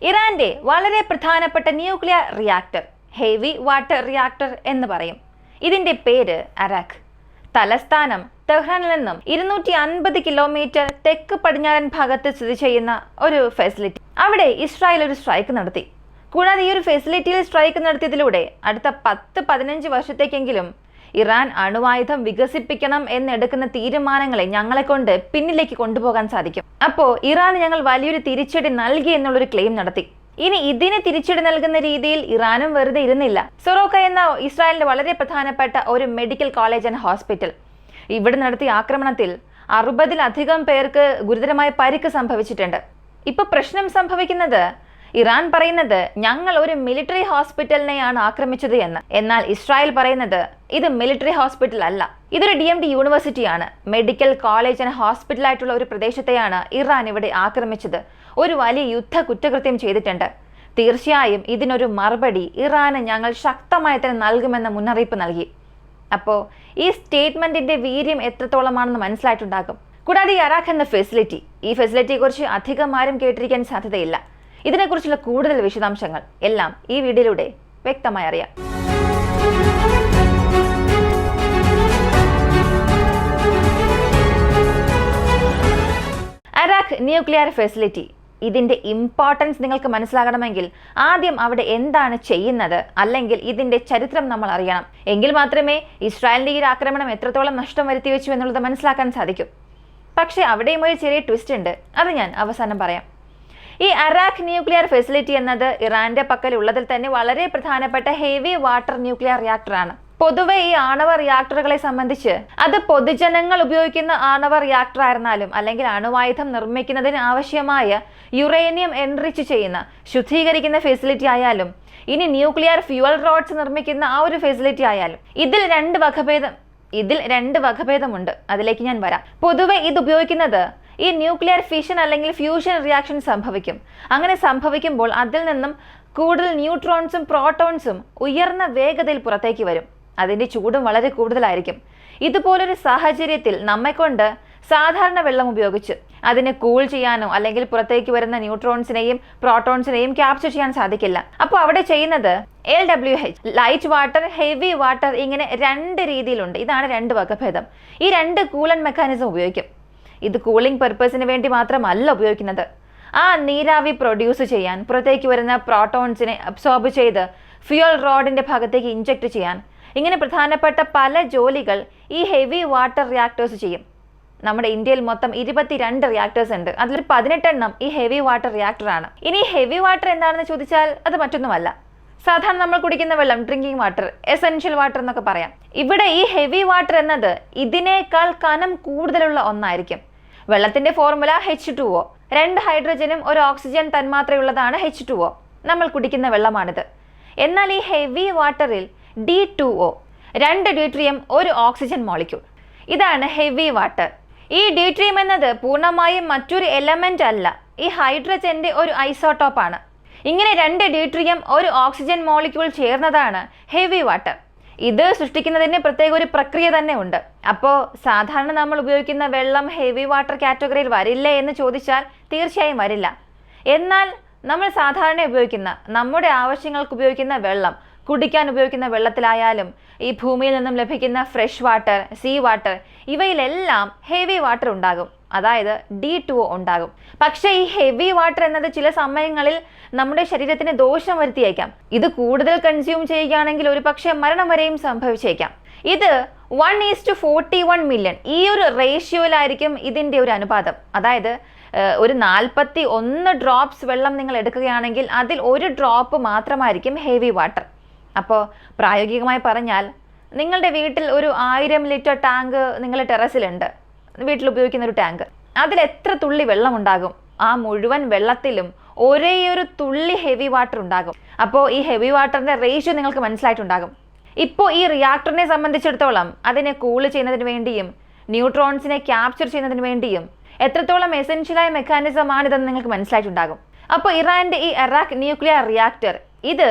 ഇറാന്റെ വളരെ പ്രധാനപ്പെട്ട nuclear reactor, heavy water reactor എന്ന് പറയും. ഇതിന്റെ പേര് അറാഖ്. തലസ്ഥാനം തെഹ്റാനിൽ നിന്നും 250 കിലോമീറ്റർ തെക്ക് പടിഞ്ഞാറൻ ഭാഗത്ത് സ്ഥിതി ചെയ്യുന്ന ഒരു ഫെസിലിറ്റി. അവിടെ ഇസ്രായേൽ ഒരു സ്ട്രൈക്ക് നടത്തി. കൂടാതെ ഈ ഒരു ഫെസിലിറ്റിയിൽ സ്ട്രൈക്ക് നടത്തിയതിലൂടെ അടുത്ത 10-15 വർഷത്തേക്കെങ്കിലും ഇറാൻ അണുവായുധം വികസിപ്പിക്കണം എന്നെടുക്കുന്ന തീരുമാനങ്ങളെ ഞങ്ങളെ കൊണ്ട് പിന്നിലേക്ക് കൊണ്ടുപോകാൻ സാധിക്കും. അപ്പോൾ ഇറാന് ഞങ്ങൾ വലിയൊരു തിരിച്ചടി നൽകി എന്നുള്ളൊരു ക്ലെയിം നടത്തി. ഇനി ഇതിന് തിരിച്ചടി നൽകുന്ന രീതിയിൽ ഇറാനും വെറുതെ ഇരുന്നില്ല. സൊറോക്ക എന്ന ഇസ്രായേലിന്റെ വളരെ പ്രധാനപ്പെട്ട ഒരു മെഡിക്കൽ കോളേജ് ആൻഡ് ഹോസ്പിറ്റൽ, ഇവിടെ നടത്തിയ ആക്രമണത്തിൽ 60-ലധികം പേർക്ക് ഗുരുതരമായ പരിക്ക് സംഭവിച്ചിട്ടുണ്ട്. ഇപ്പൊ പ്രശ്നം സംഭവിക്കുന്നത്, ഇറാൻ പറയുന്നത് ഞങ്ങൾ ഒരു മിലിറ്ററി ഹോസ്പിറ്റലിനെയാണ് ആക്രമിച്ചത് എന്ന്. എന്നാൽ ഇസ്രായേൽ പറയുന്നത് ഇത് മിലിറ്ററി ഹോസ്പിറ്റൽ അല്ല, ഇതൊരു DMD യൂണിവേഴ്സിറ്റിയാണ്. മെഡിക്കൽ കോളേജ് ആൻഡ് ഹോസ്പിറ്റൽ ആയിട്ടുള്ള ഒരു പ്രദേശത്തെയാണ് ഇറാൻ ഇവിടെ ആക്രമിച്ചത്. ഒരു വലിയ യുദ്ധ കുറ്റകൃത്യം ചെയ്തിട്ടുണ്ട്. തീർച്ചയായും ഇതിനൊരു മറുപടി ഇറാന് ഞങ്ങൾ ശക്തമായി തന്നെ നൽകുമെന്ന മുന്നറിയിപ്പ് നൽകി. അപ്പോൾ ഈ സ്റ്റേറ്റ്മെന്റിന്റെ വീര്യം എത്രത്തോളമാണെന്ന് മനസ്സിലായിട്ടുണ്ടാകും. കൂടാതെ ഈ അറാഖ് എന്ന ഈ ഫെസിലിറ്റിയെക്കുറിച്ച് അധികം ആരും കേട്ടിരിക്കാൻ സാധ്യതയില്ല. ഇതിനെക്കുറിച്ചുള്ള കൂടുതൽ വിശദാംശങ്ങൾ എല്ലാം ഈ വീഡിയോയിലൂടെ വ്യക്തമായി അറിയാം. അറാഖ് ന്യൂക്ലിയർ ഫെസിലിറ്റി, ഇതിന്റെ ഇമ്പോർട്ടൻസ് നിങ്ങൾക്ക് മനസ്സിലാകണമെങ്കിൽ ആദ്യം അവിടെ എന്താണ് ചെയ്യുന്നത്, അല്ലെങ്കിൽ ഇതിന്റെ ചരിത്രം നമ്മൾ അറിയണം. എങ്കിൽ മാത്രമേ ഇസ്രായേലിന്റെ ഈ ആക്രമണം എത്രത്തോളം നഷ്ടം വരുത്തി വെച്ചു എന്നുള്ളത് മനസ്സിലാക്കാൻ സാധിക്കും. പക്ഷേ അവിടെയും ഒരു ചെറിയ ട്വിസ്റ്റ് ഉണ്ട്, അത് ഞാൻ അവസാനം പറയാം. ഈ അറാഖ് ന്യൂക്ലിയർ ഫെസിലിറ്റി എന്നത് ഇറാന്റെ പക്കലുള്ളതിൽ തന്നെ വളരെ പ്രധാനപ്പെട്ട ഹെവി വാട്ടർ ന്യൂക്ലിയർ റിയാക്ടറാണ്. പൊതുവെ ഈ ആണവ റിയാക്ടറുകളെ സംബന്ധിച്ച് അത് പൊതുജനങ്ങൾ ഉപയോഗിക്കുന്ന ആണവ റിയാക്ടർ ആയിരുന്നാലും, അല്ലെങ്കിൽ അണുവായുധം നിർമ്മിക്കുന്നതിന് ആവശ്യമായ യുറേനിയം എൻറിച്ച് ചെയ്യുന്ന ശുദ്ധീകരിക്കുന്ന ഫെസിലിറ്റി ആയാലും, ഇനി ന്യൂക്ലിയർ ഫ്യൂവൽ റോഡ്സ് നിർമ്മിക്കുന്ന ആ ഒരു ഫെസിലിറ്റി ആയാലും, ഇതിൽ രണ്ട് വകഭേദമുണ്ട്. അതിലേക്ക് ഞാൻ വരാം. പൊതുവെ ഇത് ഉപയോഗിക്കുന്നത് ഈ ന്യൂക്ലിയർ ഫിഷൻ അല്ലെങ്കിൽ ഫ്യൂഷൻ റിയാക്ഷൻ സംഭവിക്കും. അങ്ങനെ സംഭവിക്കുമ്പോൾ അതിൽ നിന്നും കൂടുതൽ ന്യൂട്രോൺസും പ്രോട്ടോൺസും ഉയർന്ന വേഗതയിൽ പുറത്തേക്ക് വരും. അതിൻ്റെ ചൂടും വളരെ കൂടുതലായിരിക്കും. ഇതുപോലൊരു സാഹചര്യത്തിൽ നമ്മെക്കൊണ്ട് സാധാരണ വെള്ളം ഉപയോഗിച്ച് അതിനെ കൂൾ ചെയ്യാനോ അല്ലെങ്കിൽ പുറത്തേക്ക് വരുന്ന ന്യൂട്രോൺസിനെയും പ്രോട്ടോൺസിനെയും ക്യാപ്ചർ ചെയ്യാൻ സാധിക്കില്ല. അപ്പോൾ അവിടെ ചെയ്യുന്നത് LWH, light water, heavy water, ഇങ്ങനെ 2 രീതിയിലുണ്ട്. ഇതാണ് 2 വകഭേദം. ഈ 2 കൂളൻ മെക്കാനിസം ഉപയോഗിക്കും. ഇത് കൂളിംഗ് പർപ്പസിന് വേണ്ടി മാത്രമല്ല ഉപയോഗിക്കുന്നത്. ആ നീരാവി പ്രൊഡ്യൂസ് ചെയ്യാൻ, പുറത്തേക്ക് വരുന്ന പ്രോട്ടോൺസിനെ അബ്സോർബ് ചെയ്ത് ഫ്യൂൽ റോഡിന്റെ ഭാഗത്തേക്ക് ഇഞ്ചക്ട് ചെയ്യാൻ, ഇങ്ങനെ പ്രധാനപ്പെട്ട പല ജോലികൾ ഈ ഹെവി വാട്ടർ റിയാക്ടേഴ്സ് ചെയ്യും. നമ്മുടെ ഇന്ത്യയിൽ മൊത്തം 22 റിയാക്ടേഴ്സ് ഉണ്ട്. അതിൽ 18 എണ്ണം ഈ ഹെവി വാട്ടർ റിയാക്ടറാണ്. ഇനി ഹെവി വാട്ടർ എന്താണെന്ന് ചോദിച്ചാൽ അത് മറ്റൊന്നുമല്ല, സാധാരണ നമ്മൾ കുടിക്കുന്ന വെള്ളം, ഡ്രിങ്കിങ് വാട്ടർ, എസെൻഷ്യൽ വാട്ടർ എന്നൊക്കെ പറയാം. ഇവിടെ ഈ ഹെവി വാട്ടർ എന്നത് ഇതിനേക്കാൾ കനം കൂടുതലുള്ള ഒന്നായിരിക്കും. വെള്ളത്തിന്റെ ഫോർമുല H2O, 2 ഹൈഡ്രജനും 1 ഓക്സിജൻ തന്മാത്രയുള്ളതാണ് H2O. നമ്മൾ കുടിക്കുന്ന വെള്ളമാണിത്. എന്നാൽ ഈ ഹെവി വാട്ടറിൽ D2O, 2 ഡ്യൂട്രിയം 1 ഓക്സിജൻ മോളിക്യൂൾ. ഇതാണ് ഹെവി വാട്ടർ. ഈ ഡ്യൂട്രിയം എന്നത് പൂർണ്ണമായും മറ്റൊരു എലമെന്റ് അല്ല, ഈ ഹൈഡ്രജന്റെ ഒരു ഐസോട്ടോപ്പാണ്. ഇങ്ങനെ 2 ഡ്യൂട്രിയം 1 ഓക്സിജൻ മോളിക്യൂൾ ചേർന്നതാണ് ഹെവി വാട്ടർ. ഇത് സൃഷ്ടിക്കുന്നതിന് പ്രത്യേക ഒരു പ്രക്രിയ തന്നെ ഉണ്ട്. അപ്പോൾ സാധാരണ നമ്മൾ ഉപയോഗിക്കുന്ന വെള്ളം ഹെവി വാട്ടർ കാറ്റഗറിയിൽ വരില്ലേ എന്ന് ചോദിച്ചാൽ തീർച്ചയായും വരില്ല. എന്നാൽ നമ്മൾ സാധാരണ ഉപയോഗിക്കുന്ന, നമ്മുടെ ആവശ്യങ്ങൾക്ക് ഉപയോഗിക്കുന്ന വെള്ളം, കുടിക്കാൻ ഉപയോഗിക്കുന്ന വെള്ളത്തിലായാലും ഈ ഭൂമിയിൽ നിന്നും ലഭിക്കുന്ന ഫ്രഷ് വാട്ടർ, സീ വാട്ടർ, ഇവയിലെല്ലാം ഹെവി വാട്ടർ ഉണ്ടാകും, അതായത് D2O ഉണ്ടാകും. പക്ഷേ ഈ ഹെവി വാട്ടർ എന്നത് ചില സമയങ്ങളിൽ നമ്മുടെ ശരീരത്തിന് ദോഷം വരുത്തിയേക്കാം. ഇത് കൂടുതൽ കൺസ്യൂം ചെയ്യുകയാണെങ്കിൽ ഒരു പക്ഷേ മരണം വരെയും സംഭവിച്ചേക്കാം. ഇത് 1:41 മില്യൺ, ഈ ഒരു റേഷ്യോയിലായിരിക്കും ഇതിൻ്റെ ഒരു അനുപാതം. അതായത് ഒരു 41 ഡ്രോപ്സ് വെള്ളം നിങ്ങൾ എടുക്കുകയാണെങ്കിൽ അതിൽ 1 ഡ്രോപ്പ് മാത്രമായിരിക്കും ഹെവി വാട്ടർ. അപ്പോൾ പ്രായോഗികമായി പറഞ്ഞാൽ, നിങ്ങളുടെ വീട്ടിൽ ഒരു 1000 ലിറ്റർ ടാങ്ക് നിങ്ങളുടെ ടെറസിലുണ്ട്, വീട്ടിൽ ഉപയോഗിക്കുന്ന ഒരു ടാങ്ക്. അതിൽ എത്ര തുള്ളി വെള്ളം ഉണ്ടാകും? ആ മുഴുവൻ വെള്ളത്തിലും ഒരേയൊരു തുള്ളി ഹെവി വാട്ടർ ഉണ്ടാകും. അപ്പോൾ ഈ ഹെവി വാട്ടറിന്റെ റേഷ്യോ നിങ്ങൾക്ക് മനസ്സിലായിട്ടുണ്ടാകും. ഇപ്പോൾ ഈ റിയാക്ടറിനെ സംബന്ധിച്ചിടത്തോളം അതിനെ കൂൾ ചെയ്യുന്നതിന് വേണ്ടിയും ന്യൂട്രോൺസിനെ ക്യാപ്ചർ ചെയ്യുന്നതിന് വേണ്ടിയും എത്രത്തോളം എസെൻഷ്യലായ മെക്കാനിസമാണിതെന്ന് നിങ്ങൾക്ക് മനസ്സിലായിട്ടുണ്ടാകും. അപ്പോൾ ഇറാന്റെ ഈ അറാഖ് ന്യൂക്ലിയർ റിയാക്ടർ ഇത്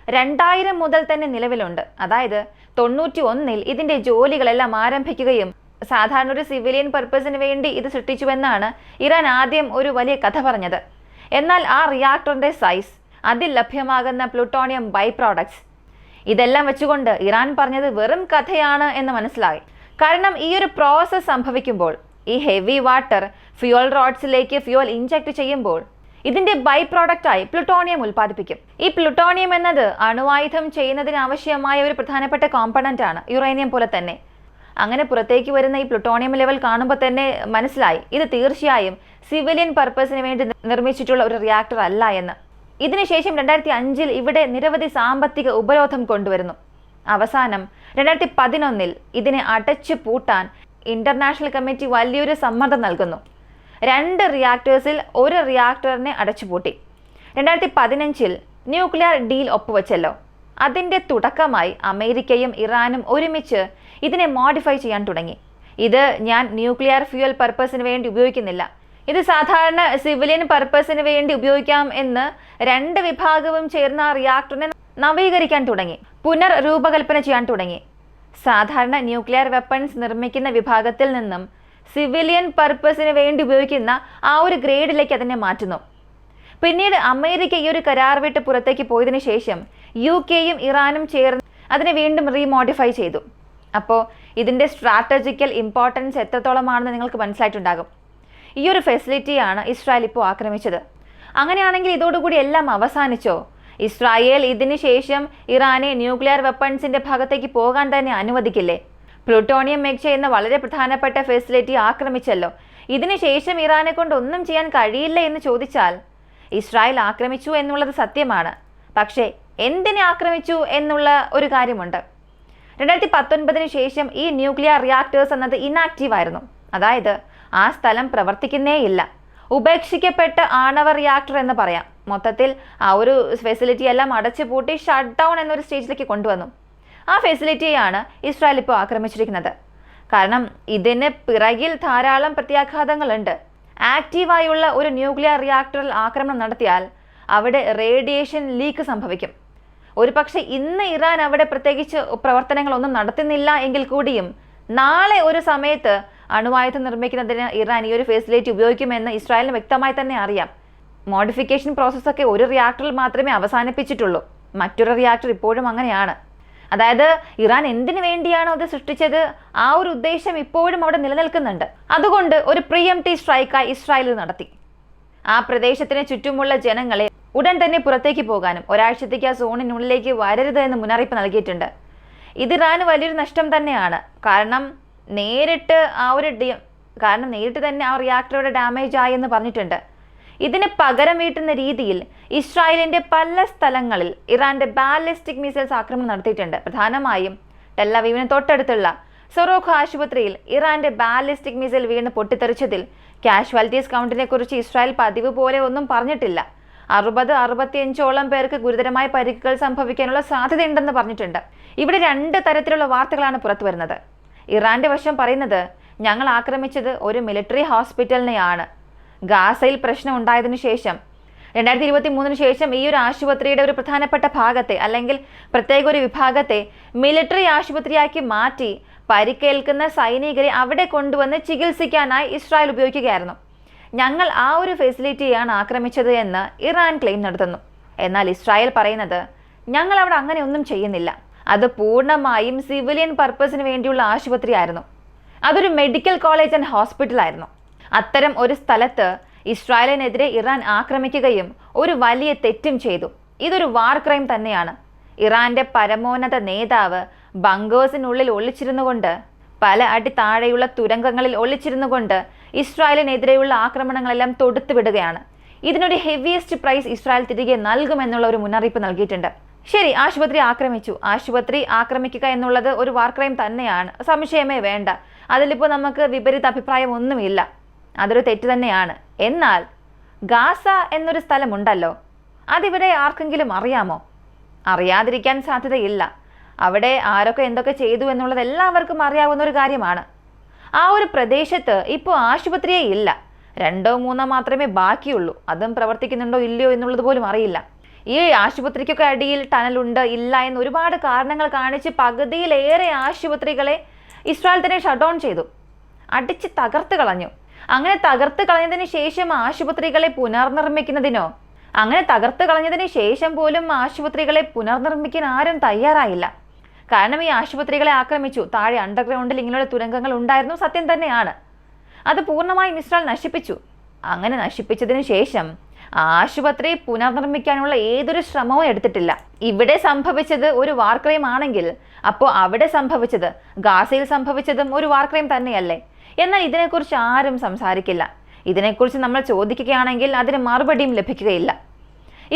2000 മുതൽ തന്നെ നിലവിലുണ്ട്. അതായത് 91-ൽ ഇതിന്റെ ജോലികളെല്ലാം ആരംഭിക്കുകയും സാധാരണ ഒരു സിവിലിയൻ പർപ്പസിന് വേണ്ടി ഇത് സൃഷ്ടിച്ചുവെന്നാണ് ഇറാൻ ആദ്യം ഒരു വലിയ കഥ പറഞ്ഞത്. എന്നാൽ ആ റിയാക്ടറിന്റെ സൈസ്, അതിൽ ലഭ്യമാകുന്ന പ്ലൂട്ടോണിയം ബൈ പ്രോഡക്ട്സ്, ഇതെല്ലാം വെച്ചുകൊണ്ട് ഇറാൻ പറഞ്ഞത് വെറും കഥയാണ് എന്ന് മനസ്സിലായി. കാരണം ഈ ഒരു പ്രോസസ്സ് സംഭവിക്കുമ്പോൾ ഈ ഹെവി വാട്ടർ ഫ്യൂവൽ റോഡ്സിലേക്ക് ഫ്യൂവൽ ഇഞ്ചക്ട് ചെയ്യുമ്പോൾ ഇതിന്റെ ബൈ പ്രോഡക്റ്റായി പ്ലൂട്ടോണിയം ഉൽപ്പാദിപ്പിക്കും. ഈ പ്ലൂട്ടോണിയം എന്നത് അണുവായുധം ചെയ്യുന്നതിന് ആവശ്യമായ ഒരു പ്രധാനപ്പെട്ട കോമ്പണന്റ് ആണ്, യുറേനിയം പോലെ തന്നെ. അങ്ങനെ പുറത്തേക്ക് വരുന്ന ഈ പ്ലൂട്ടോണിയം ലെവൽ കാണുമ്പോൾ തന്നെ മനസ്സിലായി ഇത് തീർച്ചയായും സിവിലിയൻ പർപ്പസിന് വേണ്ടി നിർമ്മിച്ചിട്ടുള്ള ഒരു റിയാക്ടർ അല്ല എന്ന്. ഇതിനുശേഷം 2005 ഇവിടെ നിരവധി സാമ്പത്തിക ഉപരോധം കൊണ്ടുവരുന്നു. അവസാനം 2011 ഇതിനെ അടച്ചു പൂട്ടാൻ ഇന്റർനാഷണൽ കമ്മിറ്റി വലിയൊരു സമ്മർദ്ദം നൽകുന്നു. 2 റിയാക്ടേഴ്സിൽ ഒരു റിയാക്ടറിനെ അടച്ചുപൂട്ടി. 2015 ന്യൂക്ലിയർ ഡീൽ ഒപ്പുവെച്ചല്ലോ. അതിന്റെ തുടക്കമായി അമേരിക്കയും ഇറാനും ഒരുമിച്ച് ഇതിനെ മോഡിഫൈ ചെയ്യാൻ തുടങ്ങി. ഇത് ഞാൻ ന്യൂക്ലിയർ ഫ്യൂവൽ പർപ്പസിന് വേണ്ടി ഉപയോഗിക്കുന്നില്ല, ഇത് സാധാരണ സിവിലിയൻ പർപ്പസിന് വേണ്ടി ഉപയോഗിക്കാം എന്ന് 2 വിഭാഗവും ചേർന്ന ആ റിയാക്ടറിനെ നവീകരിക്കാൻ തുടങ്ങി, പുനർരൂപകൽപ്പന ചെയ്യാൻ തുടങ്ങി. സാധാരണ ന്യൂക്ലിയർ വെപ്പൺസ് നിർമ്മിക്കുന്ന വിഭാഗത്തിൽ നിന്നും സിവിലിയൻ പർപ്പസിന് വേണ്ടി ഉപയോഗിക്കുന്ന ആ ഒരു ഗ്രേഡിലേക്ക് അതിനെ മാറ്റുന്നു. പിന്നീട് അമേരിക്ക ഈ ഒരു കരാർ വിട്ട് പുറത്തേക്ക് പോയതിനു ശേഷം UK-യും ഇറാനും ചേർന്ന് അതിനെ വീണ്ടും റീമോഡിഫൈ ചെയ്തു. അപ്പോൾ ഇതിൻ്റെ സ്ട്രാറ്റജിക്കൽ ഇമ്പോർട്ടൻസ് എത്രത്തോളമാണെന്ന് നിങ്ങൾക്ക് മനസ്സിലായിട്ടുണ്ടാകും. ഈ ഒരു ഫെസിലിറ്റിയാണ് ഇസ്രായേൽ ഇപ്പോൾ ആക്രമിച്ചത്. അങ്ങനെയാണെങ്കിൽ ഇതോടുകൂടി എല്ലാം അവസാനിച്ചോ? ഇസ്രായേൽ ഇതിന് ശേഷം ഇറാനെ ന്യൂക്ലിയർ വെപ്പൺസിന്റെ ഭാഗത്തേക്ക് പോകാൻ തന്നെ അനുവദിക്കില്ലേ? പ്ലൂട്ടോണിയം മേക്ക് ചെയ്യുന്ന വളരെ പ്രധാനപ്പെട്ട ഫെസിലിറ്റി ആക്രമിച്ചല്ലോ. ഇതിനുശേഷം ഇറാനെ കൊണ്ട് ഒന്നും ചെയ്യാൻ കഴിയില്ല എന്ന് ചോദിച്ചാൽ ഇസ്രായേൽ ആക്രമിച്ചു എന്നുള്ളത് സത്യമാണ്. പക്ഷേ എന്തിനെ ആക്രമിച്ചു എന്നുള്ള ഒരു കാര്യമുണ്ട്. 2019 ശേഷം ഈ ന്യൂക്ലിയർ റിയാക്ടേഴ്സ് എന്നത് ഇനാക്റ്റീവ് ആയിരുന്നു. അതായത് ആ സ്ഥലം പ്രവർത്തിക്കുന്നേയില്ല. ഉപേക്ഷിക്കപ്പെട്ട ആണവ റിയാക്ടർ എന്ന് പറയാം. മൊത്തത്തിൽ ആ ഒരു ഫെസിലിറ്റി എല്ലാം അടച്ചുപൂട്ടി ഷട്ട് ഡൗൺ എന്നൊരു സ്റ്റേജിലേക്ക് കൊണ്ടുവന്നു. ആ ഫെസിലിറ്റിയാണ് ഇസ്രായേൽ ഇപ്പോൾ ആക്രമിച്ചിരിക്കുന്നത്. കാരണം ഇതിന് പിറകിൽ ധാരാളം പ്രത്യാഘാതങ്ങളുണ്ട്. ആക്റ്റീവായുള്ള ഒരു ന്യൂക്ലിയർ റിയാക്ടറിൽ ആക്രമണം നടത്തിയാൽ അവിടെ റേഡിയേഷൻ ലീക്ക് സംഭവിക്കും. ഒരു പക്ഷേ ഇന്ന് ഇറാൻ അവിടെ പ്രത്യേകിച്ച് പ്രവർത്തനങ്ങളൊന്നും നടത്തുന്നില്ല എങ്കിൽ കൂടിയും നാളെ ഒരു സമയത്ത് അണുവായുധം നിർമ്മിക്കുന്നതിന് ഇറാൻ ഈ ഒരു ഫെസിലിറ്റി ഉപയോഗിക്കുമെന്ന് ഇസ്രായേലിന് വ്യക്തമായി തന്നെ അറിയാം. മോഡിഫിക്കേഷൻ പ്രോസസ്സൊക്കെ ഒരു റിയാക്ടറിൽ മാത്രമേ അവസാനിപ്പിച്ചിട്ടുള്ളൂ. മറ്റൊരു റിയാക്ടർ ഇപ്പോഴും അങ്ങനെയാണ്. അതായത് ഇറാൻ എന്തിനു വേണ്ടിയാണോ അത് സൃഷ്ടിച്ചത് ആ ഒരു ഉദ്ദേശം ഇപ്പോഴും അവിടെ നിലനിൽക്കുന്നുണ്ട്. അതുകൊണ്ട് ഒരു പ്രീഎംപ്റ്റീവ് സ്ട്രൈക്കായി ഇസ്രായേൽ നടത്തി. ആ പ്രദേശത്തിന് ചുറ്റുമുള്ള ജനങ്ങളെ ഉടൻ തന്നെ പുറത്തേക്ക് പോകാനും ഒരാഴ്ചത്തേക്ക് ആ സോണിനുള്ളിലേക്ക് വരരുത് എന്ന് മുന്നറിയിപ്പ് നൽകിയിട്ടുണ്ട്. ഇത് ഇറാന് വലിയൊരു നഷ്ടം തന്നെയാണ്. കാരണം നേരിട്ട് തന്നെ ആ റിയാക്ടറുടെ ഡാമേജ് ആയി എന്ന് പറഞ്ഞിട്ടുണ്ട്. ഇതിന് പകരം വീട്ടുന്ന രീതിയിൽ ഇസ്രായേലിന്റെ പല സ്ഥലങ്ങളിൽ ഇറാന്റെ ബാലിസ്റ്റിക് മിസൈൽസ് ആക്രമണം നടത്തിയിട്ടുണ്ട്. പ്രധാനമായും ടെല്ലവീവിന് തൊട്ടടുത്തുള്ള സൊറോഖ് ആശുപത്രിയിൽ ഇറാന്റെ ബാലിസ്റ്റിക് മിസൈൽ വീണ് പൊട്ടിത്തെറിച്ചതിൽ കാഷ്വാലിറ്റീസ് കൗണ്ടിനെ കുറിച്ച് ഇസ്രായേൽ പതിവ് പോലെ ഒന്നും പറഞ്ഞിട്ടില്ല. 65 പേർക്ക് ഗുരുതരമായ പരിക്കുകൾ സംഭവിക്കാനുള്ള സാധ്യതയുണ്ടെന്ന് പറഞ്ഞിട്ടുണ്ട്. ഇവിടെ 2 തരത്തിലുള്ള വാർത്തകളാണ് പുറത്തു വരുന്നത്. ഇറാന്റെ വശം പറയുന്നത് ഞങ്ങൾ ആക്രമിച്ചത് ഒരു മിലിറ്ററി ഹോസ്പിറ്റലിനെയാണ്. ഗാസയിൽ പ്രശ്നം ഉണ്ടായതിനു ശേഷം 2023 ശേഷം ഈ ഒരു ആശുപത്രിയുടെ ഒരു പ്രധാനപ്പെട്ട ഭാഗത്തെ അല്ലെങ്കിൽ പ്രത്യേക ഒരു വിഭാഗത്തെ മിലിറ്ററി ആശുപത്രിയാക്കി മാറ്റി പരിക്കേൽക്കുന്ന സൈനികരെ അവിടെ കൊണ്ടുവന്ന് ചികിത്സിക്കാനായി ഇസ്രായേൽ ഉപയോഗിക്കുകയായിരുന്നു. ഞങ്ങൾ ആ ഒരു ഫെസിലിറ്റിയാണ് ആക്രമിച്ചത് എന്ന് ഇറാൻ ക്ലെയിം നടത്തുന്നു. എന്നാൽ ഇസ്രായേൽ പറയുന്നത് ഞങ്ങൾ അവിടെ അങ്ങനെ ഒന്നും ചെയ്യുന്നില്ല, അത് പൂർണ്ണമായും സിവിലിയൻ പർപ്പസിന് വേണ്ടിയുള്ള ആശുപത്രിയായിരുന്നു, അതൊരു മെഡിക്കൽ കോളേജ് ആൻഡ് ഹോസ്പിറ്റലായിരുന്നു. അത്തരം ഒരു സ്ഥലത്ത് ഇസ്രായേലിനെതിരെ ഇറാൻ ആക്രമിക്കുകയും ഒരു വലിയ തെറ്റും ചെയ്തു. ഇതൊരു വാർ ക്രൈം തന്നെയാണ്. ഇറാന്റെ പരമോന്നത നേതാവ് ബങ്കേഴ്സിനുള്ളിൽ ഒളിച്ചിരുന്നുകൊണ്ട്, പല അടി താഴെയുള്ള തുരങ്കങ്ങളിൽ ഒളിച്ചിരുന്നുകൊണ്ട് ഇസ്രായേലിനെതിരെയുള്ള ആക്രമണങ്ങളെല്ലാം തൊടുത്തുവിടുകയാണ്. ഇതിനൊരു ഹെവിയസ്റ്റ് പ്രൈസ് ഇസ്രായേൽ തിരികെ നൽകുമെന്നുള്ള ഒരു മുന്നറിയിപ്പ് നൽകിയിട്ടുണ്ട്. ശരി, ആശുപത്രി ആക്രമിച്ചു. ആശുപത്രി ആക്രമിക്കുക എന്നുള്ളത് ഒരു വാർ ക്രൈം തന്നെയാണ്, സംശയമേ വേണ്ട. അതിലിപ്പോൾ നമുക്ക് വിപരീത അഭിപ്രായം ഒന്നുമില്ല, അതൊരു തെറ്റ് തന്നെയാണ്. എന്നാൽ ഗാസ എന്നൊരു സ്ഥലമുണ്ടല്ലോ, അതിവിടെ ആർക്കെങ്കിലും അറിയാമോ? അറിയാതിരിക്കാൻ സാധ്യതയില്ല. അവിടെ ആരൊക്കെ എന്തൊക്കെ ചെയ്തു എന്നുള്ളത് എല്ലാവർക്കും അറിയാവുന്ന ഒരു കാര്യമാണ്. ആ ഒരു പ്രദേശത്ത് ഇപ്പോൾ ആശുപത്രിയേ ഇല്ല, 2-3 മാത്രമേ ബാക്കിയുള്ളൂ. അതും പ്രവർത്തിക്കുന്നുണ്ടോ ഇല്ലയോ എന്നുള്ളത് പോലും അറിയില്ല. ഈ ആശുപത്രിക്കൊക്കെ അടിയിൽ ടണലുണ്ട് ഇല്ല എന്ന് ഒരുപാട് കാരണങ്ങൾ കാണിച്ച് പകുതിയിലേറെ ആശുപത്രികളെ ഇസ്രായേൽ തന്നെ ഷട്ട് ഡൗൺ ചെയ്തു, അടിച്ച് തകർത്ത് കളഞ്ഞു. അങ്ങനെ തകർത്ത് കളഞ്ഞതിന് ശേഷം ആശുപത്രികളെ പുനർനിർമ്മിക്കുന്നതിനോ, അങ്ങനെ തകർത്ത് കളഞ്ഞതിന് ശേഷം പോലും ആശുപത്രികളെ പുനർനിർമ്മിക്കാൻ ആരും തയ്യാറായില്ല. കാരണം ഈ ആശുപത്രികളെ ആക്രമിച്ചു. താഴെ അണ്ടർഗ്രൗണ്ടിൽ ഇങ്ങനെയുള്ള തുരങ്കങ്ങൾ ഉണ്ടായിരുന്നു, സത്യം തന്നെയാണ്. അത് പൂർണ്ണമായും ഇസ്രായേൽ നശിപ്പിച്ചു. അങ്ങനെ നശിപ്പിച്ചതിന് ശേഷം ആശുപത്രി പുനർനിർമ്മിക്കാനുള്ള ഏതൊരു ശ്രമവും എടുത്തിട്ടില്ല. ഇവിടെ സംഭവിച്ചത് ഒരു വാർ ക്രൈം ആണെങ്കിൽ അപ്പോൾ അവിടെ സംഭവിച്ചത്, ഗാസയിൽ സംഭവിച്ചതും ഒരു വാർ ക്രൈം തന്നെയല്ലേ? എന്നാൽ ഇതിനെക്കുറിച്ച് ആരും സംസാരിക്കില്ല. ഇതിനെക്കുറിച്ച് നമ്മൾ ചോദിക്കുകയാണെങ്കിൽ അതിന് മറുപടിയും ലഭിക്കുകയില്ല.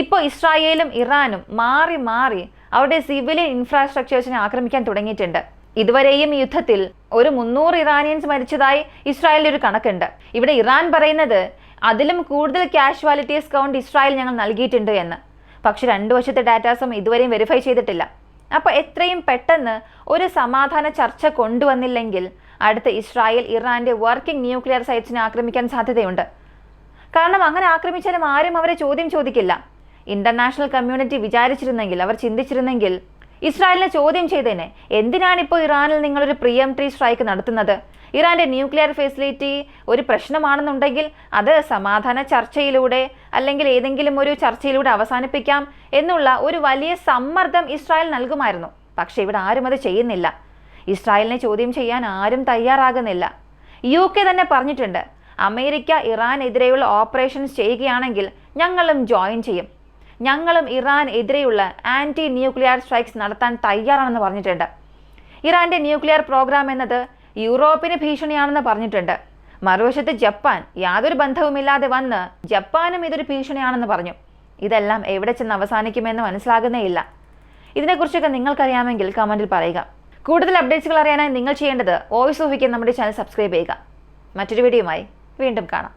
ഇപ്പോൾ ഇസ്രായേലും ഇറാനും മാറി മാറി അവരുടെ സിവിലിയൻ ഇൻഫ്രാസ്ട്രക്ചേഴ്സിനെ ആക്രമിക്കാൻ തുടങ്ങിയിട്ടുണ്ട്. ഇതുവരെയും ഈ യുദ്ധത്തിൽ ഒരു 300 ഇറാനിയൻസ് മരിച്ചതായി ഇസ്രായേലിന്റെ ഒരു കണക്കുണ്ട്. ഇവിടെ ഇറാൻ പറയുന്നത് അതിലും കൂടുതൽ കാഷ്വാലിറ്റീസ് കൗണ്ട് ഇസ്രായേൽ ഞങ്ങൾ നൽകിയിട്ടുണ്ട് എന്ന്. പക്ഷെ 2 വർഷത്തെ ഡാറ്റാസും ഇതുവരെയും വെരിഫൈ ചെയ്തിട്ടില്ല. അപ്പോൾ എത്രയും പെട്ടെന്ന് ഒരു സമാധാന ചർച്ച കൊണ്ടുവന്നില്ലെങ്കിൽ അടുത്ത ഇസ്രായേൽ ഇറാന്റെ വർക്കിംഗ് ന്യൂക്ലിയർ സൈറ്റ്സിനെ ആക്രമിക്കാൻ സാധ്യതയുണ്ട്. കാരണം അങ്ങനെ ആക്രമിച്ചാലും ആരും അവരെ ചോദ്യം ചോദിക്കില്ല. ഇന്റർനാഷണൽ കമ്മ്യൂണിറ്റി വിചാരിച്ചിരുന്നെങ്കിൽ, അവർ ചിന്തിച്ചിരുന്നെങ്കിൽ ഇസ്രായേലിനെ ചോദ്യം ചെയ്തേനെ. എന്തിനാണിപ്പോൾ ഇറാനിൽ നിങ്ങളൊരു പ്രിയംപ്റ്ററി സ്ട്രൈക്ക് നടത്തുന്നത്? ഇറാന്റെ ന്യൂക്ലിയർ ഫെസിലിറ്റി ഒരു പ്രശ്നമാണെന്നുണ്ടെങ്കിൽ അത് സമാധാന ചർച്ചയിലൂടെ അല്ലെങ്കിൽ ഏതെങ്കിലും ഒരു ചർച്ചയിലൂടെ അവസാനിപ്പിക്കാം എന്നുള്ള ഒരു വലിയ സമ്മർദ്ദം ഇസ്രായേൽ നൽകുമായിരുന്നു. പക്ഷെ ഇവിടെ ആരും അത് ചെയ്യുന്നില്ല. ഇസ്രായേലിനെ ചോദ്യം ചെയ്യാൻ ആരും തയ്യാറാകുന്നില്ല. UK തന്നെ പറഞ്ഞിട്ടുണ്ട്, അമേരിക്ക ഇറാനെതിരെയുള്ള ഓപ്പറേഷൻസ് ചെയ്യുകയാണെങ്കിൽ ഞങ്ങളും ജോയിൻ ചെയ്യും, ഞങ്ങളും ഇറാൻ എതിരെയുള്ള ആൻറ്റി ന്യൂക്ലിയർ സ്ട്രൈക്സ് നടത്താൻ തയ്യാറാണെന്ന് പറഞ്ഞിട്ടുണ്ട്. ഇറാന്റെ ന്യൂക്ലിയർ പ്രോഗ്രാം എന്നത് യൂറോപ്പിന് ഭീഷണിയാണെന്ന് പറഞ്ഞിട്ടുണ്ട്. മറുവശത്ത് ജപ്പാൻ യാതൊരു ബന്ധവുമില്ലാതെ വന്ന് ജപ്പാനും ഇതൊരു ഭീഷണിയാണെന്ന് പറഞ്ഞു. ഇതെല്ലാം എവിടെ ചെന്ന് അവസാനിക്കുമെന്ന് മനസ്സിലാകുന്നേയില്ല. ഇതിനെക്കുറിച്ചൊക്കെ നിങ്ങൾക്കറിയാമെങ്കിൽ കമൻറ്റിൽ പറയുക. കൂടുതൽ അപ്ഡേറ്റ്സുകൾ അറിയാനായി നിങ്ങൾ ചെയ്യേണ്ടത് വോയിസ് ഓഫ് വിക്ക് നമ്മുടെ ചാനൽ സബ്സ്ക്രൈബ് ചെയ്യുക. മറ്റൊരു വീഡിയോയുമായി വീണ്ടും കാണാം.